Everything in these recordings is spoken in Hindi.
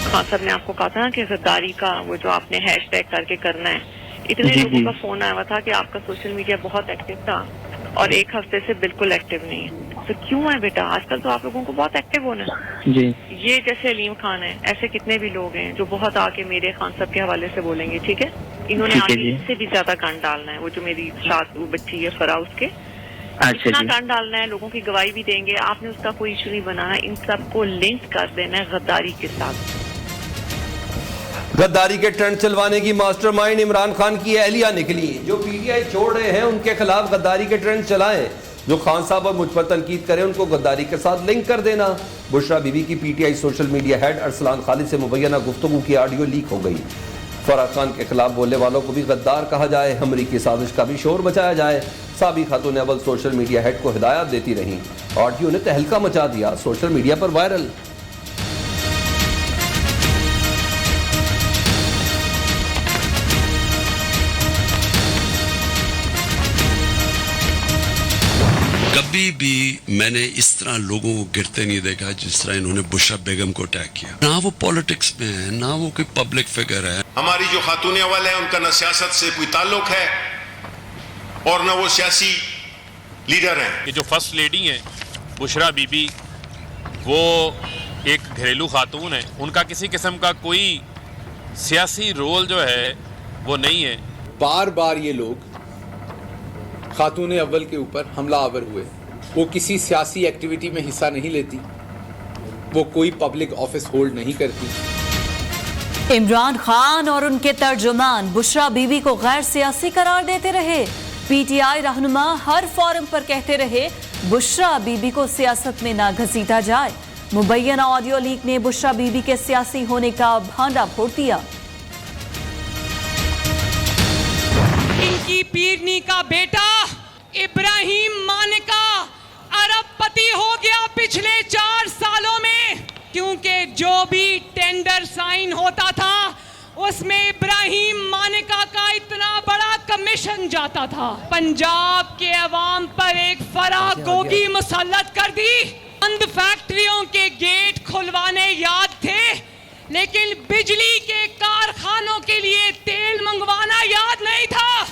खान साहब ने आपको कहा था ना कि गद्दारी का वो जो आपने हैशटैग करके करना है, इतने लोगों का फोन आया हुआ था कि आपका सोशल मीडिया बहुत एक्टिव था और एक हफ्ते से बिल्कुल एक्टिव नहीं है। तो क्यों है बेटा? आजकल तो आप लोगों को बहुत एक्टिव होना है जी। ये जैसे अलीम खान है, ऐसे कितने भी लोग हैं जो बहुत आके मेरे खान साहब के हवाले से बोलेंगे, ठीक है? इन्होंने आगे इससे भी ज्यादा गंद डालना है। वो जो मेरी साथ वो बच्ची है फरा, उसके इतना गंद डालना है, लोगों की गवाही भी देंगे। आपने उसका कोई इशू नहीं बनाना, इन सबको लिंक कर देना है गद्दारी के साथ। गद्दारी के ट्रेंड चलवाने की मास्टरमाइंड इमरान खान की अहलिया निकली। जो पीटीआई छोड़ रहे हैं उनके खिलाफ गद्दारी के ट्रेंड चलाएं। जो खान साहब और मुझ पर तनकीद करें उनको गद्दारी के साथ लिंक कर देना। बुशरा बीबी की PTI social media head Arsalan Khalid से मुबैना गुफ्तगू की ऑडियो लीक हो गई। फराह खान के खिलाफ बोलने वालों को भी गद्दार कहा जाए, अमरीकी साजिश का भी शोर मचाया जाए। साबिक खातून अव्वल सोशल मीडिया हेड को हिदायत देती रही। ऑडियो ने तहलका मचा दिया, सोशल मीडिया पर वायरल। कभी भी मैंने इस तरह लोगों को गिरते नहीं देखा जिस तरह इन्होंने बुशरा बेगम को अटैक किया। ना वो पॉलिटिक्स में है, ना वो कोई पब्लिक फिगर है। हमारी जो खातून अव्वल है उनका न सियासत से कोई ताल्लुक है और न वो सियासी लीडर हैं। ये जो फर्स्ट लेडी हैं बुशरा बीबी, वो एक घरेलू खातून है, उनका किसी किस्म का कोई सियासी रोल जो है वो नहीं है। बार बार ये लोग खातून अव्वल के ऊपर हमला आवर हुए। वो किसी सियासी एक्टिविटी में हिस्सा नहीं लेती, वो कोई पब्लिक ऑफिस होल्ड नहीं करती। इमरान खान और उनके तर्जुमान बुशरा बीबी को गैर सियासी करार देते रहे। पीटीआई रहनुमा हर फोरम पर कहते रहे बुशरा बीबी को सियासत में ना घसीटा जाए। मुबैना ऑडियो लीक ने बुशरा बीबी के सियासी होने का भांडा फोड़ दिया। इनकी पीरनी का बेटा इब्राहिम मानिका अरबपति हो गया पिछले 4 सालों में, क्योंकि जो भी टेंडर साइन होता था उसमें इब्राहिम मानिका का इतना बड़ा कमीशन जाता था। पंजाब के अवाम पर एक फराह गोगी मुसल्लत कर दी। बंद फैक्ट्रियों के गेट खुलवाने याद थे, लेकिन बिजली के कारखानों के लिए तेल मंगवाना याद नहीं था।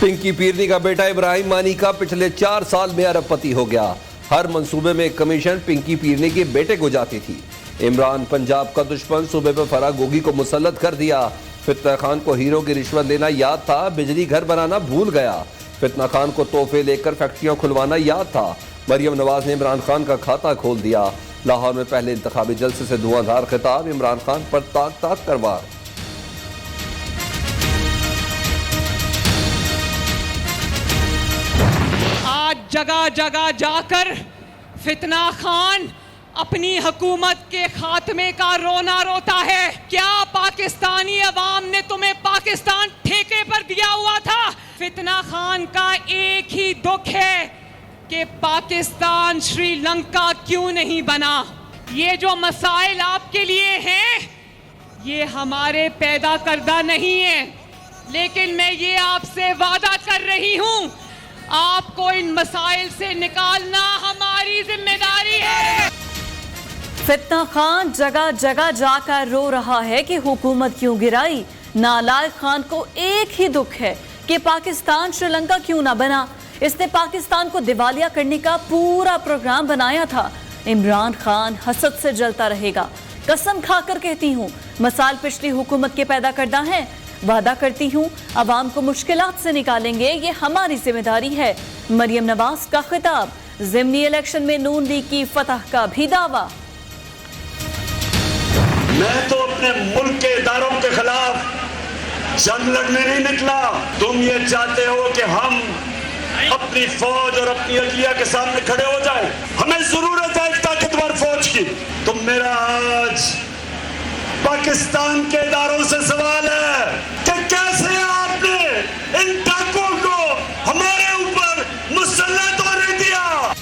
पिंकी पीरनी का बेटा इब्राहिम मानी का पिछले 4 साल में अरबपति हो गया। हर मंसूबे में कमीशन पिंकी पीरनी के बेटे को जाती थी। इमरान पंजाब का दुश्मन सूबे पर फराह गोगी को मुसल्लत कर दिया। फितना खान को हीरो की रिश्वत लेना याद था, बिजली घर बनाना भूल गया। फितना खान को तोहफे लेकर फैक्ट्रियां खुलवाना याद था। मरियम नवाज ने इमरान खान का खाता खोल दिया। लाहौर में पहले इंतखाबी जलसे से धुआंधार खिताब, इमरान खान पर ताक ताक कर वार। आज जगह जगह जाकर फितना खान अपनी हुकूमत के खात्मे का रोना रोता है। क्या पाकिस्तानी अवाम ने तुम्हें पाकिस्तान ठेके पर दिया हुआ था? फितना खान का एक ही दुख है कि पाकिस्तान श्रीलंका क्यों नहीं बना। ये जो मसाइल आपके लिए हैं ये हमारे पैदा करदा नहीं है, लेकिन मैं ये आपसे वादा कर रही हूँ आपको इन मसाइल से निकालना हमारी जिम्मेदारी है। फितना खान जगह जगह जाकर रो रहा है कि हुकूमत क्यों गिराई। नालायक खान को एक ही दुख है कि पाकिस्तान श्रीलंका क्यों ना बना। इसने पाकिस्तान को दिवालिया करने का पूरा प्रोग्राम बनाया था। इमरान खान हसद से जलता रहेगा। कसम खाकर कहती हूँ मसाइल पिछली हुकूमत के पैदा करना है। वादा करती हूँ अवाम को मुश्किलात से निकालेंगे, ये हमारी जिम्मेदारी है। मरियम नवाज का खिताब। ज़िमनी इलेक्शन में नून लीग की फतह का भी दावा। मैं तो अपने मुल्क के इदारों के खिलाफ जंग लड़ने नहीं निकला। तुम ये चाहते हो कि हम अपनी फौज और अपनी अदलिया के सामने खड़े हो जाएं। हमें जरूरत है एक ताकतवर फौज की। तो मेरा आज पाकिस्तान के इदारों से सवाल है कि कैसे आपने इन डाकुओं को हमारे ऊपर मुसल्लत होने दिया।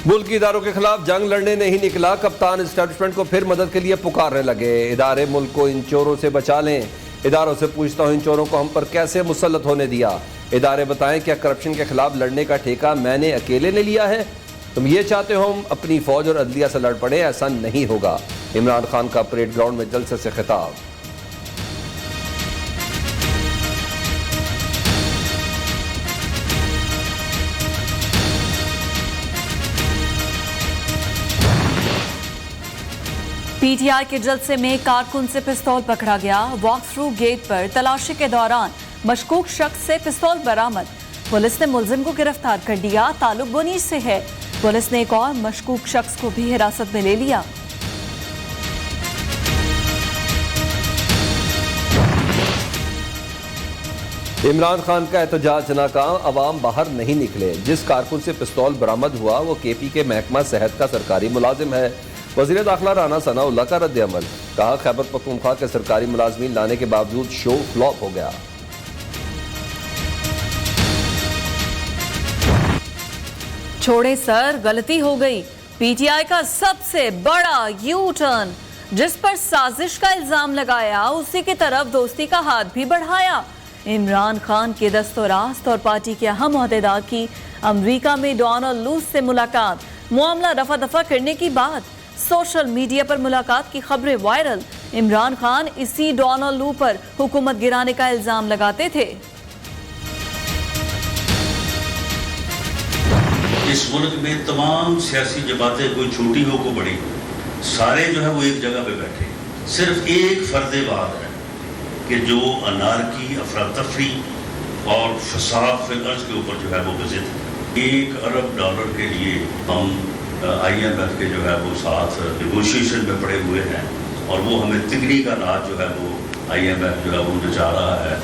मुल्क के इदारों के खिलाफ जंग लड़ने नहीं निकला। कप्तान एस्टेब्लिशमेंट को फिर मदद के लिए पुकारने लगे। इदारे मुल्क को इन चोरों से बचा लें। इदारों से पूछता हूं इन चोरों को हम पर कैसे मुसल्लत होने दिया। इदारे बताएं क्या करप्शन के खिलाफ लड़ने का ठेका मैंने अकेले ने लिया है? तुम ये चाहते हो हम अपनी फौज और अदलिया से लड़ पड़े, ऐसा नहीं होगा। इमरान खान का परेड ग्राउंड में जलसे से खिताब। पीटीआई के जलसे में कारकुन से पिस्तौल पकड़ा गया। वॉक थ्रू गेट पर तलाशी के दौरान मशकूक शख्स से पिस्तौल बरामद। पुलिस ने मुलजिम को गिरफ्तार कर लिया। ताल्लुक बुनीर से है। पुलिस ने एक और मशकूक शख्स को भी हिरासत में ले लिया। इमरान खान का एहतजाज नाकाम, अवाम बाहर नहीं निकले। जिस कारकुन से पिस्तौल बरामद हुआ वो केपी के महकमा सेहत का सरकारी मुलाजिम है। वज़ीर दाखिला राना सनाउल्लाह का रद्द अमल, कहा खैबर पख्तूनख्वा के सरकारी मुलाजमीन लाने के बावजूद शो फ्लॉप हो गया। छोड़े सर, गलती हो गई। पीटीआई का सबसे बड़ा यू टर्न, जिस पर साजिश का इल्जाम लगाया उसी की तरफ दोस्ती का हाथ भी बढ़ाया। इमरान खान के दस्तोरास्त और पार्टी के अहम ओहदेदार की अमरीका में डोनाल्ड लू से मुलाकात, मामला रफा दफा करने की बात। सोशल मीडिया पर मुलाकात की खबरें वायरल। इमरान खान इसी डोनाल्ड लू पर हुकूमत गिराने का इल्जाम लगाते थे। इस मुल्क में तमाम सियासी जमातें, कोई छोटी हो कोई बड़ी हो, सारे जो है वो एक जगह पे बैठे। सिर्फ एक फर्दे बात है कि जो अनारकी, अफरा तफरी और फसाद फिगर्स के ऊपर जो है वो विजिट है। $1 अरब के लिए हम IMF के जो है वो साथ नेगोशिएशन में पड़े हुए हैं और वो हमें तिगड़ी का नाच जो है वो IMF जो है वो नचा रहा है।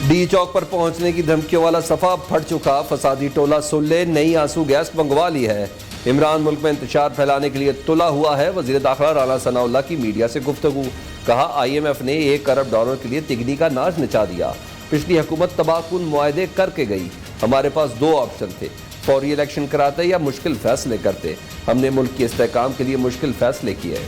डी चौक पर पहुंचने की धमकियों वाला सफा फट चुका। फसादी टोला सुल्ले नई आंसू गैस मंगवा ली है। इमरान मुल्क में इंतशार फैलाने के लिए तुला हुआ है। वज़ीर दाखिला राना सनाउल्लाह की मीडिया से गुफ्तगू, कहा IMF ने $1 अरब के लिए तिगड़ी का नाच नचा दिया। पिछली हुकूमत तबाहकुन मुआहदे करके गई। हमारे पास 2 ऑप्शन थे, फौरी इलेक्शन कराते या मुश्किल फैसले करते। हमने मुल्क के इस्तेहकाम के लिए मुश्किल फैसले किए।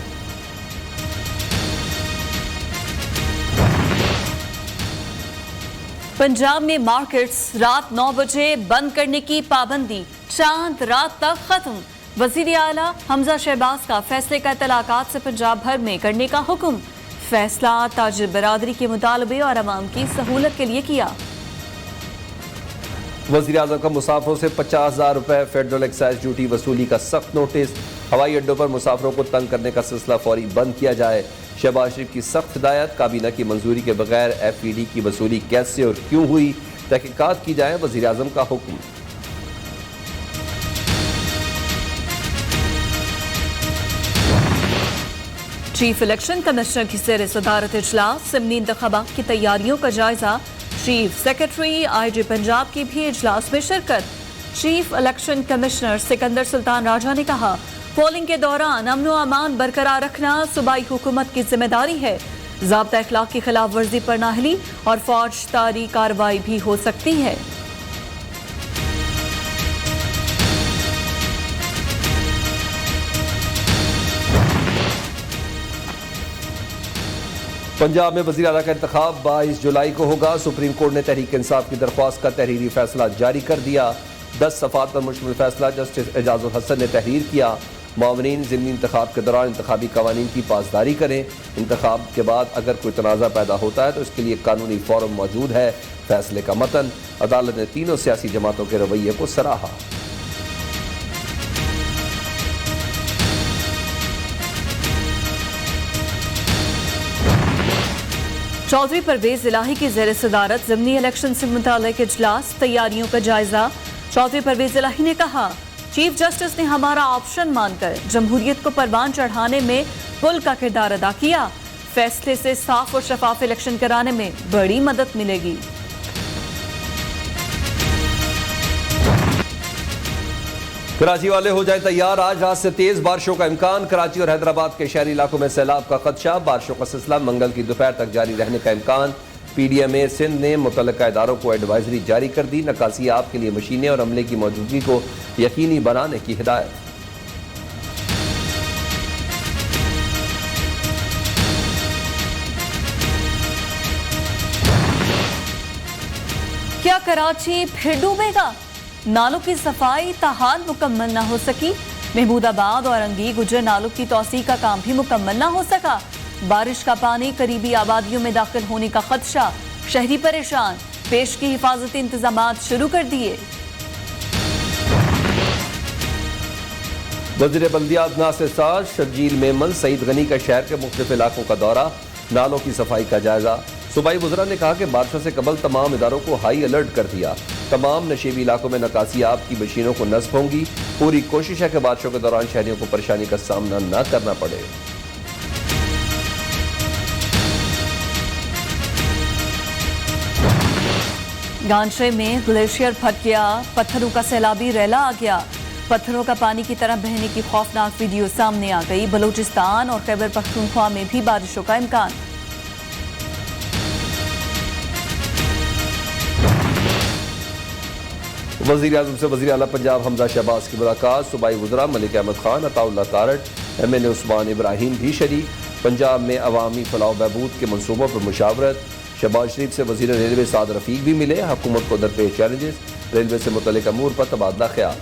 पंजाब में मार्केट्स रात 9 बजे बंद करने की पाबंदी, चांद रात तक खत्म। वजीर आला हमजा शहबाज का फैसले का तलाकात से पंजाब भर में करने का हुक्म। फैसला ताजिर बरादरी के मुतालबे और अवाम की सहूलत के लिए किया। वज़ीर आज़म का मुसाफिरों से 50,000 रुपए फेडरल एक्साइज ड्यूटी वसूली का सख्त नोटिस। हवाई अड्डों पर मुसाफिरों को तंग करने का सिलसिला फौरी बंद किया जाए। शहबाज शरीफ की सख्त हिदायत, काबीना की मंजूरी के बगैर FED की वसूली कैसे और क्यों हुई, तहकीकात की जाए। वज़ीर आज़म का हुक्म। चीफ इलेक्शन कमिश्नर की ज़ेर सदारत इजलास, ज़िमनी इंतखाबात की तैयारियों का जायजा। चीफ सेक्रेटरी IG पंजाब की भी इजलास में शिरकत। Chief election commissioner Sikandar Sultan Raja ने कहा, पोलिंग के दौरान अमन व अमान बरकरार रखना सूबाई हुकूमत की जिम्मेदारी है। ज़ाब्ता अखलाक की खिलाफ वर्जी पर नाहली और फौजदारी कार्रवाई भी हो सकती है। पंजाब में वज़ीर आला का इंतखाब 22 जुलाई को होगा। सुप्रीम कोर्ट ने तहरीक इंसाफ की दरख्वास्त का तहरीरी फैसला जारी कर दिया। 10 सफ़ात पर मुश्तमिल फैसला जस्टिस एजाजुल हसन ने तहरीर किया। मावनीन ज़िमनी इंतखाब के दौरान इंतखाबी कवानीन की पासदारी करें। इंतखाब के बाद अगर कोई तनाज़ा पैदा होता है तो इसके लिए कानूनी फोरम मौजूद है। फैसले का मतन, अदालत ने तीनों सियासी जमातों के रवैये को सराहा। चौधरी परवेज इलाही की ज़ेर सदारत ज़िमनी इलेक्शन से मुताल्लिक़ इजलास, तैयारियों का जायजा। चौधरी परवेज इलाही ने कहा, चीफ जस्टिस ने हमारा ऑप्शन मानकर जमहूरियत को परवान चढ़ाने में पुल का किरदार अदा किया। फैसले से साफ और शफाफ इलेक्शन कराने में बड़ी मदद मिलेगी। कराची वाले हो जाए तैयार, आज रात से तेज बारिशों का इम्कान। कराची और हैदराबाद के शहरी इलाकों में सैलाब का खदशा। बारिशों का सिलसिला मंगल की दोपहर तक जारी रहने का इम्कान। PDMA सिंध ने मुतल्लिका इदारों को एडवाइजरी जारी कर दी। नकासी आप के लिए मशीनें और अमले की मौजूदगी को यकीनी बनाने की हिदायत। क्या कराची फिर डूबेगा? नालों की सफाई ताहाल मुकम्मल न हो सकी। महमूदाबाद और अंगी गुजर नालों की तौसी का काम भी मुकम्मल न हो सका। बारिश का पानी करीबी आबादियों में दाखिल होने का खदशा, शहरी परेशान। पेश की हिफाजती इंतजामात शुरू कर दिए। वज़ीर बल्दियात नासिर साद शर्जील मेमन सईद गनी का शहर के मुख्तलिफ इलाकों का दौरा, नालों की सफाई का जायजा। सूबाई वज़रा ने कहा कि बारिशों से कबल तमाम इदारों को हाई अलर्ट कर दिया। तमाम नशेबी इलाकों में नकासी आब की मशीनों को नस्ब होंगी। पूरी कोशिश है कि बारिशों के दौरान शहरियों को परेशानी का सामना न करना पड़े। गांशे में ग्लेशियर फट गया, पत्थरों का सैलाबी रैला आ गया। पत्थरों का पानी की तरह बहने की खौफनाक वीडियो सामने आ गई। बलूचिस्तान और खैबर पख्तूनख्वा में भी बारिशों का इम्कान। वज़ीर आज़म से वज़ीर आला पंजाब हमजा शहबाज की मुलाकात। सूबाई वज़रा मलिक अहमद खान, अताउल्लाह तारड़, MNA उस्मान इब्राहिम भी शरीक। पंजाब में अवामी फलाह बहबूद के मनसूबों पर मुशावरत। शहबाज शरीफ से वज़ीर रेलवे साद रफ़ीक भी मिले। हुकूमत को दरपेश चैलेंजेस, रेलवे से मुतल्लिक़ अमूर पर तबादला ख्याल।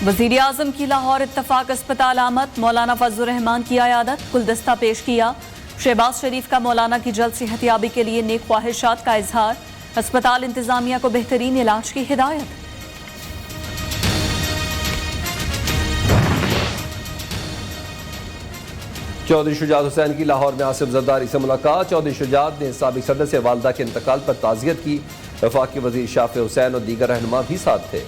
वज़ीर आज़म की लाहौर इत्तफाक अस्पताल आमद, मौलाना फजलुर रहमान की आयादत, गुलदस्ता पेश किया। शहबाज शरीफ का मौलाना की जल्द सेहतियाबी के लिए नेक ख्वाहिशात का इजहार। अस्पताल इंतजामिया को बेहतरीन इलाज की हिदायत। चौधरी शुजात हुसैन की लाहौर में आसिफ जरदारी से मुलाकात। चौधरी शुजात ने साबिक सदर से वालदा के इंतकाल पर ताज़ियत की। वफाकी वज़ीर शाफे हुसैन और दीगर रहनुमा भी साथ थे।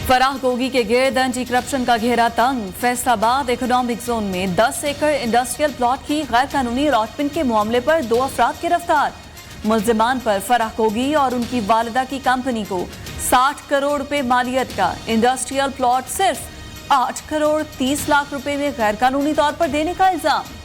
फराह गोगी के गिर्द एंटी करप्शन का घेरा तंग। फैसलाबाद इकोनॉमिक जोन में 10 एकड़ इंडस्ट्रियल प्लॉट की गैर कानूनी अलॉटमेंट के मामले पर 2 अफराद गिरफ्तार। मुल्जिमान पर फराह गोगी और उनकी वालिदा की कंपनी को 60 करोड़ रुपए मालियत का इंडस्ट्रियल प्लॉट सिर्फ 8 करोड़ 30 लाख रुपए में गैर कानूनी तौर पर देने का इल्जाम।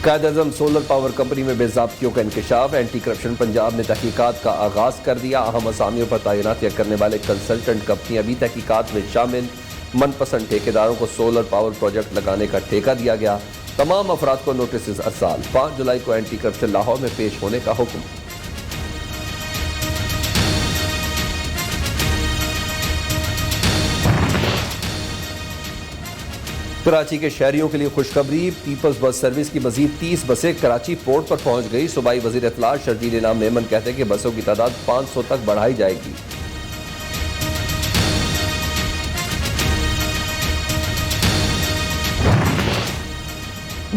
कायद-ए-आज़म सोलर पावर कंपनी में बेज़ाब्तियों का इंकशाफ। एंटी करप्शन पंजाब ने तहकीकात का आगाज कर दिया। अहम असामियों पर तैनातियां करने वाले कंसल्टेंट कंपनी अभी तहकीकात में शामिल। मनपसंद ठेकेदारों को सोलर पावर प्रोजेक्ट लगाने का ठेका दिया गया। तमाम अफराद को नोटिस अरसाल। 5 जुलाई को एंटी करप्शन लाहौर में पेश होने का हुक्म। कराची के शहरियों के लिए खुशखबरी। पीपल्स बस सर्विस की मजीद 30 बसें कराची पोर्ट पर पहुंच गई। सूबाई वजीर इत्तलात शर्जील इनाम मेमन कहते हैं कि बसों की तादाद 500 तक बढ़ाई जाएगी।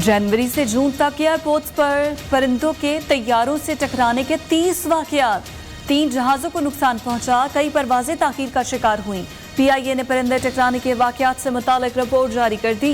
जनवरी से जून तक एयरपोर्ट्स पर परिंदों के तैयारों से टकराने के 30 वाकयात। 3 जहाजों को नुकसान पहुंचा, कई परवाजें ताखीर का शिकार हुई। PIA ने परिंदे टकराने के वाकयात से मुतालिक रिपोर्ट जारी कर दी।